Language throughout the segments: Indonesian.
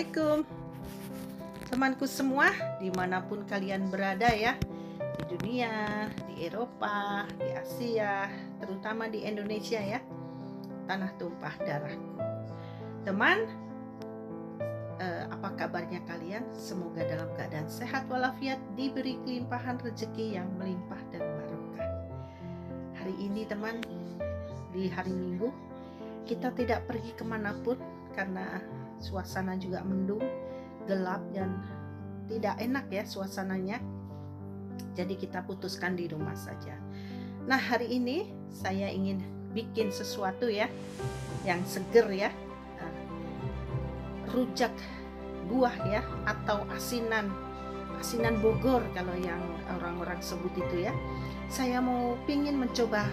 Assalamualaikum temanku semua, dimanapun kalian berada ya, di dunia, di Eropa, di Asia, terutama di Indonesia ya, tanah tumpah darahku. Teman, apa kabarnya kalian? Semoga dalam keadaan sehat walafiat, diberi kelimpahan rezeki yang melimpah dan barokah. Hari ini teman, di hari Minggu, kita tidak pergi kemanapun karena suasana juga mendung, gelap dan tidak enak ya suasananya. Jadi kita putuskan di rumah saja. Nah, hari ini saya ingin bikin sesuatu ya yang seger ya, rujak buah ya, atau asinan Bogor kalau yang orang-orang sebut itu ya. Saya pingin mencoba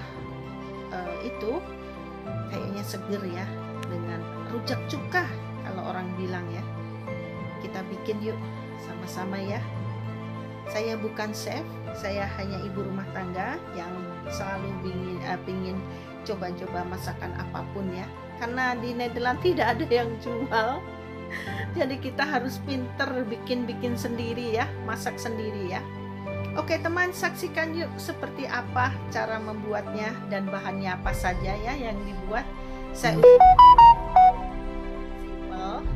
itu kayaknya seger ya, dengan rujak cuka kalau orang bilang ya. Kita bikin yuk sama-sama ya. Saya bukan chef, saya hanya ibu rumah tangga yang selalu pingin coba-coba masakan apapun ya, karena di Nederland tidak ada yang jual. Jadi kita harus pinter bikin sendiri ya, masak sendiri ya. Oke teman, saksikan yuk seperti apa cara membuatnya dan bahannya apa saja ya yang dibuat. Saya simple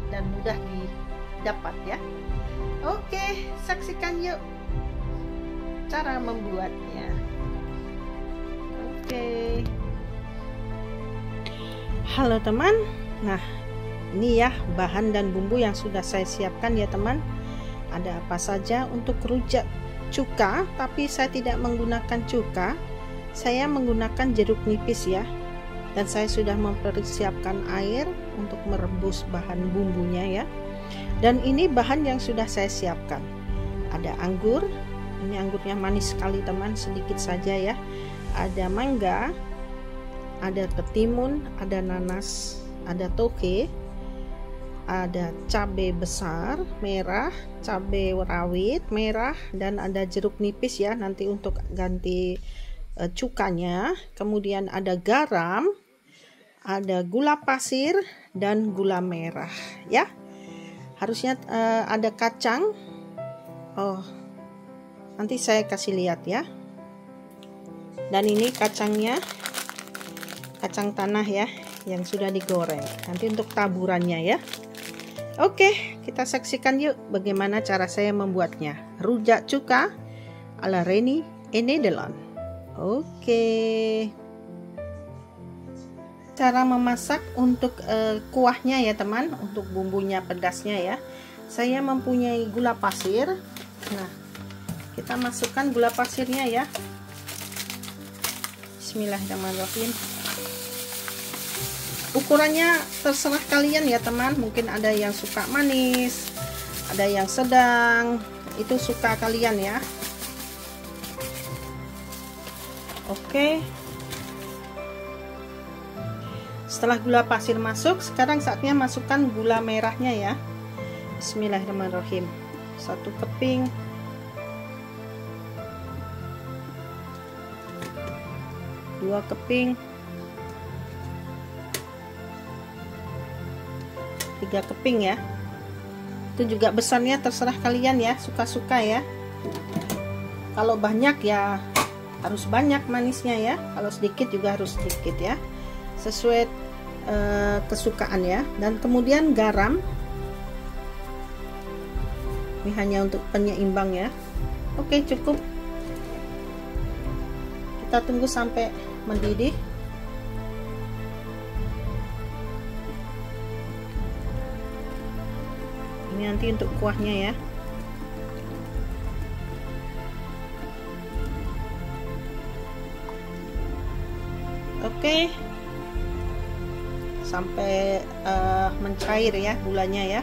dan mudah didapat ya. Oke, saksikan yuk cara membuatnya. Oke. Halo teman. Nah, ini ya bahan dan bumbu yang sudah saya siapkan ya teman. Ada apa saja untuk rujak cuka, tapi saya tidak menggunakan cuka. Saya menggunakan jeruk nipis ya. Dan saya sudah mempersiapkan air untuk merebus bahan bumbunya ya. Dan ini bahan yang sudah saya siapkan. Ada anggur, ini anggurnya manis sekali teman, sedikit saja ya. Ada mangga, ada ketimun, ada nanas, ada toge, ada cabai besar merah, cabai rawit merah, dan ada jeruk nipis ya nanti untuk ganti cukanya. Kemudian ada garam, ada gula pasir dan gula merah ya. Harusnya ada kacang. Oh, nanti saya kasih lihat ya. Dan ini kacangnya, kacang tanah ya, yang sudah digoreng. Nanti untuk taburannya ya. Oke, kita saksikan yuk bagaimana cara saya membuatnya. Rujak cuka ala Reni in Nederland. Oke. Cara memasak untuk kuahnya ya teman, untuk bumbunya pedasnya ya. Saya mempunyai gula pasir. Nah, kita masukkan gula pasirnya ya. Bismillahirrahmanirrahim. Ukurannya terserah kalian ya teman, mungkin ada yang suka manis, ada yang sedang, itu suka kalian ya. Oke. Setelah gula pasir masuk, sekarang saatnya masukkan gula merahnya ya. Bismillahirrahmanirrahim. 1 keping. 2 keping. 3 keping ya. Itu juga besarnya terserah kalian ya, suka-suka ya. Kalau banyak ya harus banyak manisnya ya, kalau sedikit juga harus sedikit ya, sesuai kesukaan ya. Dan kemudian garam, ini hanya untuk penyeimbang ya. Oke, cukup. Kita tunggu sampai mendidih. Ini nanti untuk kuahnya ya. Oke, sampai mencair ya gulanya ya.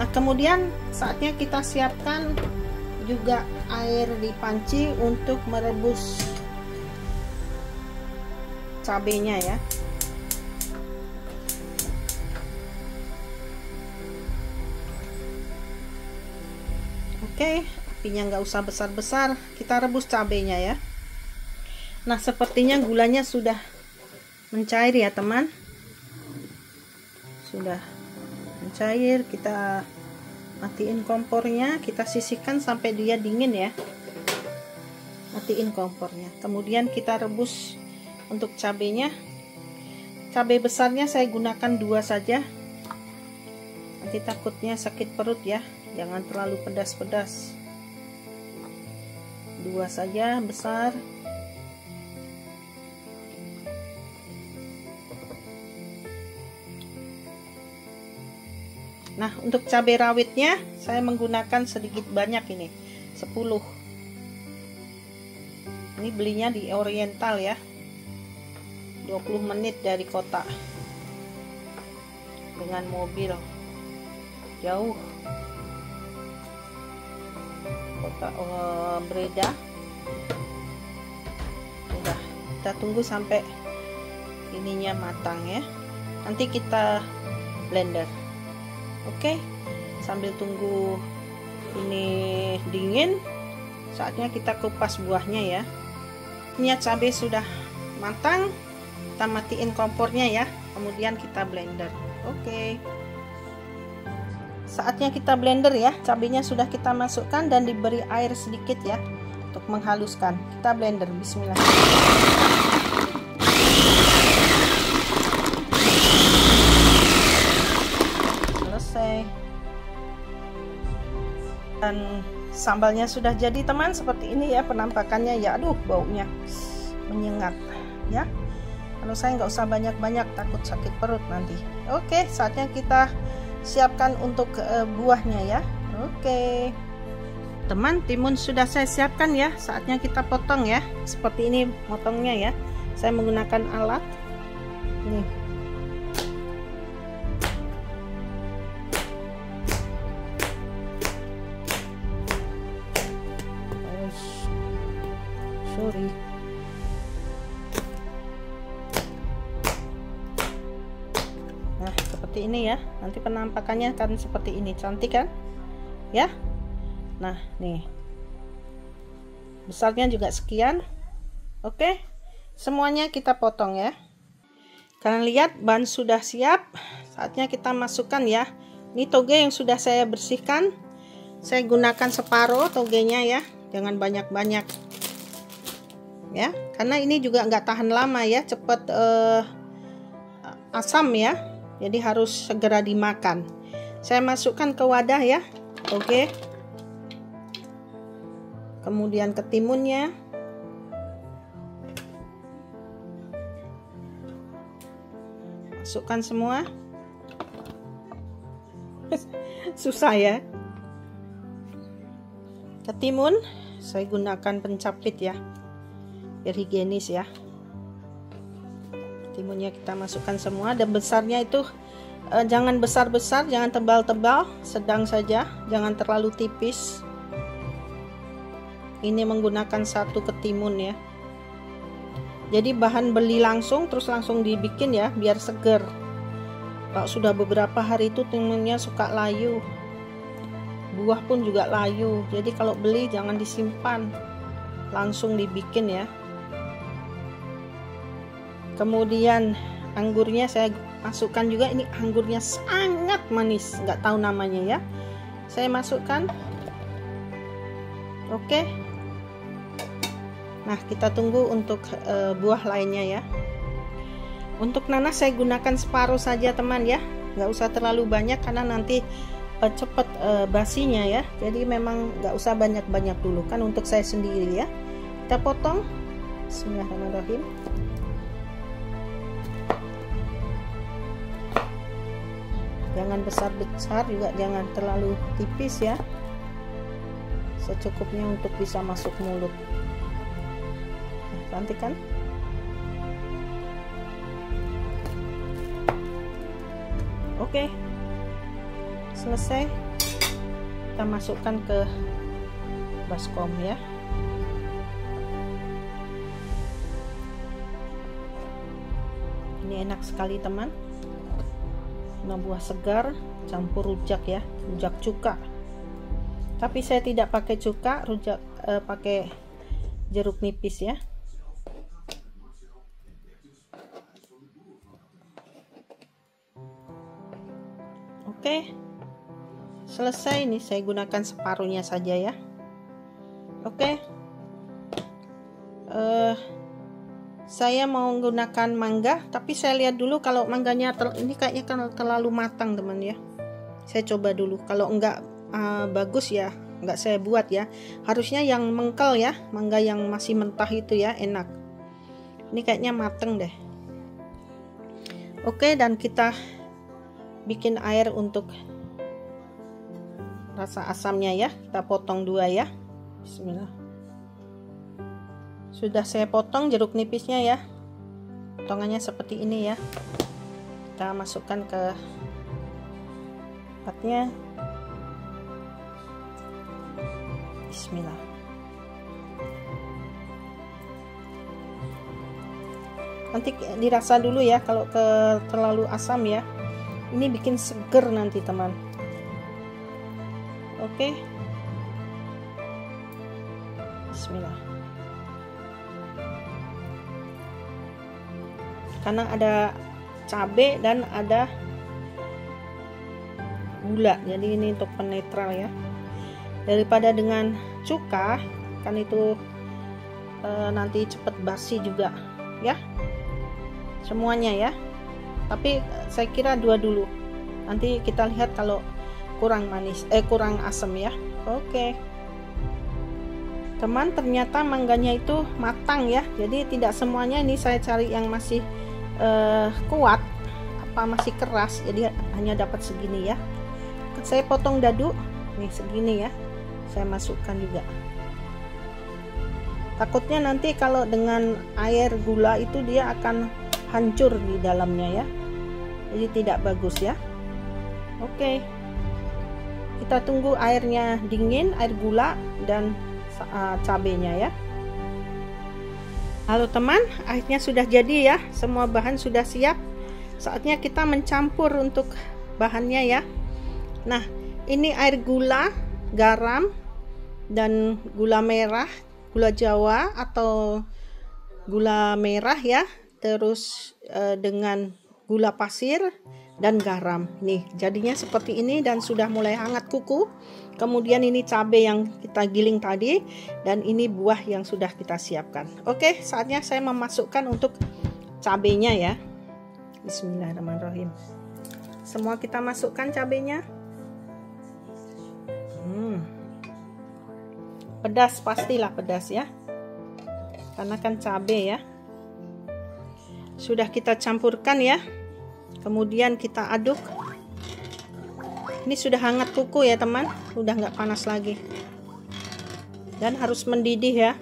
Nah, kemudian saatnya kita siapkan juga air di panci untuk merebus cabenya ya. Oke, apinya nggak usah besar-besar, kita rebus cabenya ya. Nah, sepertinya gulanya sudah mencair ya teman, sudah mencair. Kita Matiin kompornya, kita sisihkan sampai dia dingin ya. Matiin kompornya, kemudian kita rebus. Untuk cabenya, cabai besarnya saya gunakan 2 saja, nanti takutnya sakit perut ya, jangan terlalu pedas-pedas. 2 saja besar. Nah, untuk cabai rawitnya saya menggunakan sedikit banyak, ini 10. Ini belinya di Oriental ya, 20 menit dari kota dengan mobil, jauh kota Breda. Udah, kita tunggu sampai ininya matang ya, nanti kita blender. Oke, sambil tunggu ini dingin, saatnya kita kupas buahnya ya. Ini cabai sudah matang, kita matiin kompornya ya, kemudian kita blender. Oke, saatnya kita blender ya. Cabainya sudah kita masukkan dan diberi air sedikit ya untuk menghaluskan. Kita blender, bismillah. Selesai. Dan sambalnya sudah jadi teman, seperti ini ya penampakannya ya. Aduh, baunya menyengat ya. Kalau saya nggak usah banyak-banyak, takut sakit perut nanti. Oke, saatnya kita siapkan untuk buahnya ya. Oke teman, timun sudah saya siapkan ya, saatnya kita potong ya. Seperti ini potongnya ya, saya menggunakan alat nih. Sorry. Nah, seperti ini ya. Nanti penampakannya akan seperti ini, cantik kan? Ya. Nah, nih. Besarnya juga sekian. Oke. Semuanya kita potong ya. Kalian lihat bahan sudah siap. Saatnya kita masukkan ya. Ini toge yang sudah saya bersihkan. Saya gunakan separuh togenya ya. Jangan banyak-banyak. Ya, karena ini juga nggak tahan lama ya, cepet asam ya, jadi harus segera dimakan. Saya masukkan ke wadah ya. Oke, kemudian ketimunnya, masukkan semua. Susah ya. Ketimun saya gunakan pencapit ya, biar higienis ya. Timunnya kita masukkan semua, dan besarnya itu jangan besar-besar, jangan tebal-tebal, sedang saja, jangan terlalu tipis. Ini menggunakan 1 ketimun ya, jadi bahan beli langsung terus langsung dibikin ya, biar seger. Kalau sudah beberapa hari itu timunnya suka layu, buah pun juga layu, jadi kalau beli jangan disimpan, langsung dibikin ya. Kemudian anggurnya saya masukkan juga, ini anggurnya sangat manis, nggak tahu namanya ya, saya masukkan. Oke, nah kita tunggu untuk buah lainnya ya. Untuk nanas saya gunakan separuh saja teman ya, nggak usah terlalu banyak karena nanti cepet basinya ya, jadi memang nggak usah banyak-banyak dulu kan untuk saya sendiri ya. Kita potong, bismillahirrahmanirrahim. Jangan besar-besar juga, jangan terlalu tipis ya, secukupnya untuk bisa masuk mulut. Nah, cantik kan? Oke, selesai. Kita masukkan ke baskom ya. Ini enak sekali teman, 5 buah segar campur rujak ya, rujak cuka. Tapi saya tidak pakai cuka, rujak pakai jeruk nipis ya. Oke, selesai. Ini saya gunakan separuhnya saja ya. Oke. Saya mau menggunakan mangga, tapi saya lihat dulu kalau mangganya ini kayaknya kan terlalu matang teman ya. Saya coba dulu, kalau enggak bagus ya enggak saya buat ya. Harusnya yang mengkel ya, mangga yang masih mentah itu ya enak. Ini kayaknya mateng deh. Oke, dan kita bikin air untuk rasa asamnya ya. Kita potong 2 ya. Bismillah. Sudah saya potong jeruk nipisnya ya, potongannya seperti ini ya. Kita masukkan ke tempatnya. Bismillah. Nanti dirasa dulu ya, kalau terlalu asam ya, ini bikin seger nanti teman. Oke. Bismillah. Karena ada cabai dan ada gula, jadi ini untuk penetral ya. Daripada dengan cuka kan itu nanti cepet basi juga ya semuanya ya. Tapi saya kira 2 dulu, nanti kita lihat kalau kurang manis kurang asam ya. Oke teman, ternyata mangganya itu matang ya, jadi tidak semuanya. Ini saya cari yang masih kuat apa masih keras, jadi hanya dapat segini ya. Saya potong dadu nih segini ya, saya masukkan juga. Takutnya nanti kalau dengan air gula itu dia akan hancur di dalamnya ya, jadi tidak bagus ya. Oke, kita tunggu airnya dingin, air gula dan cabenya ya. Halo teman, akhirnya sudah jadi ya, semua bahan sudah siap. Saatnya kita mencampur untuk bahannya ya. Nah, ini air gula, garam, dan gula merah, gula Jawa atau gula merah ya. Terus dengan gula pasir dan garam. Nih, jadinya seperti ini dan sudah mulai hangat kuku. Kemudian ini cabai yang kita giling tadi, dan ini buah yang sudah kita siapkan. Oke, saatnya saya memasukkan untuk cabainya ya. Bismillahirrahmanirrahim. Semua kita masukkan cabainya. Pedas, pastilah pedas ya, karena kan cabai ya. Sudah kita campurkan ya, kemudian kita aduk. Ini sudah hangat kuku ya teman, udah nggak panas lagi, dan harus mendidih ya.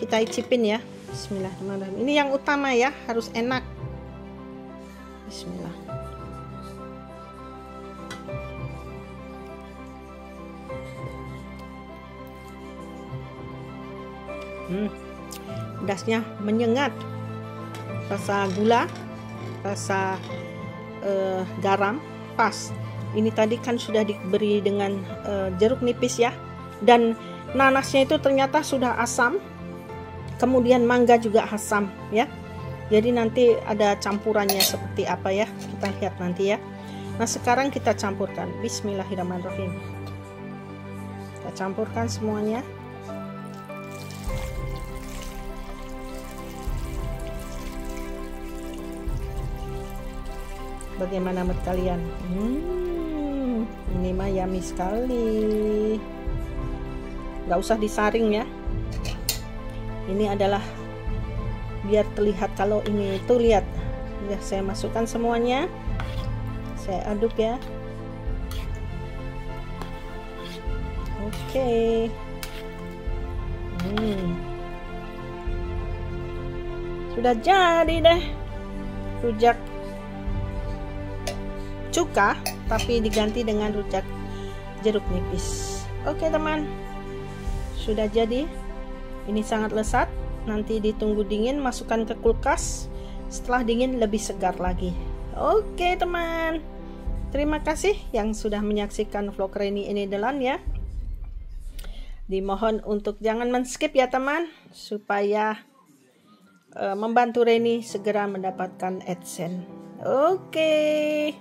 Kita icipin ya. Bismillahirrahmanirrahim. Ini yang utama ya, harus enak. Bismillah. Pedasnya menyengat, rasa gula, rasa garam pas. Ini tadi kan sudah diberi dengan jeruk nipis ya, dan nanasnya itu ternyata sudah asam, kemudian mangga juga asam ya. Jadi nanti ada campurannya seperti apa ya, kita lihat nanti ya. Nah sekarang kita campurkan. Bismillahirrahmanirrahim. Kita campurkan semuanya. Bagaimana menurut kalian? Ini mah yummy sekali. Gak usah disaring ya. Ini adalah biar terlihat kalau ini itu, lihat. Ya, saya masukkan semuanya. Saya aduk ya. Oke. Sudah jadi deh rujak cuka, tapi diganti dengan rujak jeruk nipis. Oke teman, sudah jadi. Ini sangat lezat. Nanti ditunggu dingin, masukkan ke kulkas. Setelah dingin lebih segar lagi. Oke teman, terima kasih yang sudah menyaksikan vlog Reni Enedelan ya. Dimohon untuk jangan men-skip ya teman, supaya membantu Reni segera mendapatkan AdSense. Oke.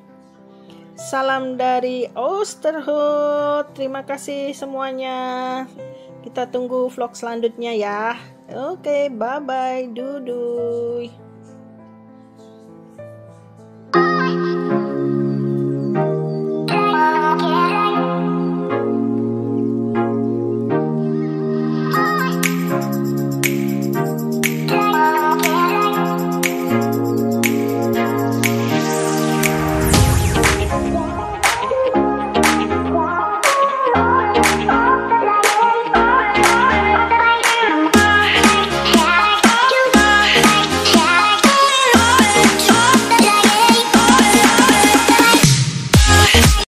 Salam dari Oosterhout. Terima kasih semuanya. Kita tunggu vlog selanjutnya ya. Oke, bye-bye. Duduy.